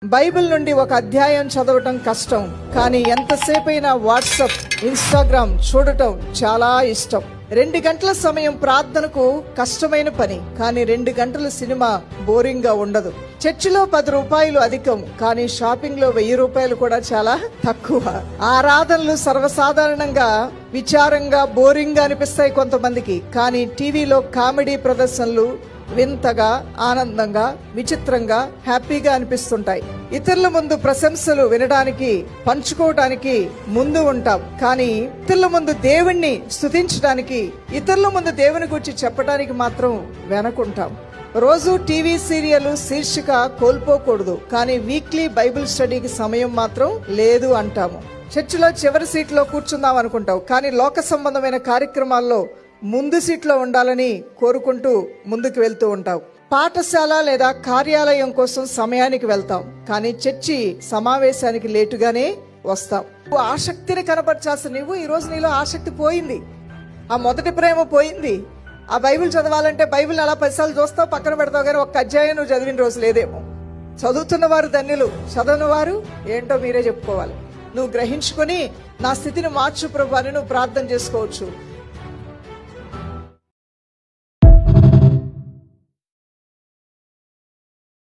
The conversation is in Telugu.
బైబిల్ నుండి ఒక అధ్యాయం చదవటం కష్టం, కానీ ఎంతసేపైనా వాట్సాప్, ఇన్స్టాగ్రామ్ చూడటం చాలా ఇష్టం. 2 గంటల సమయం ప్రార్థనకు కష్టమైన పని, కానీ 2 గంటల సినిమా బోరింగ్ గా ఉండదు. చర్చిలో 10 రూపాయలు అధికం, కానీ షాపింగ్ లో 1000 రూపాయలు కూడా చాలా తక్కువ. ఆరాధనలు సర్వసాధారణంగా విచారంగా బోరింగ్ గా అనిపిస్తాయి కొంతమందికి, కానీ టీవీలో కామెడీ ప్రదర్శనలు వింతగా, ఆనందంగా, విచిత్రంగా, హ్యాపీగా అనిపిస్తుంటాయి. ఇతరుల ముందు ప్రశంసలు వినడానికి, పంచుకోవడానికి ముందు ఉంటాం, కానీ ఇతరుల ముందు దేవుణ్ణి స్తుతించడానికి, ఇతరుల ముందు దేవుని గురించి చెప్పడానికి మాత్రం వెనకుంటాం. రోజు టీవీ సీరియల్ శీర్షిక కోల్పోకూడదు, కానీ వీక్లీ బైబిల్ స్టడీకి సమయం మాత్రం లేదు అంటాము. చర్చిలో చివరి సీట్లో కూర్చుందాం అనుకుంటాం, కానీ లోక సంబంధమైన కార్యక్రమాల్లో ముందు సీట్లో ఉండాలని కోరుకుంటూ ముందుకు వెళ్తూ ఉంటాం. పాఠశాల లేదా కార్యాలయం కోసం సమయానికి వెళ్తాం, కానీ చర్చి సమావేశానికి లేటుగానే వస్తాం. ఆసక్తిని కనబర్చాల్సిన నువ్వు ఈ రోజు నీలో ఆసక్తి పోయింది, ఆ మొదటి ప్రేమ పోయింది. ఆ బైబిల్ చదవాలంటే బైబిల్ అలా 10 సార్లు చూస్తావు, పక్కన పెడతావు, కానీ ఒక్క అధ్యాయం నువ్వు చదివిన రోజు లేదేమో. చదువుతున్న వారు ధన్యులు, చదవని వారు ఏంటో మీరే చెప్పుకోవాలి. నువ్వు గ్రహించుకొని నా స్థితిని మార్చు ప్రభు అని నువ్వు ప్రార్థన చేసుకోవచ్చు.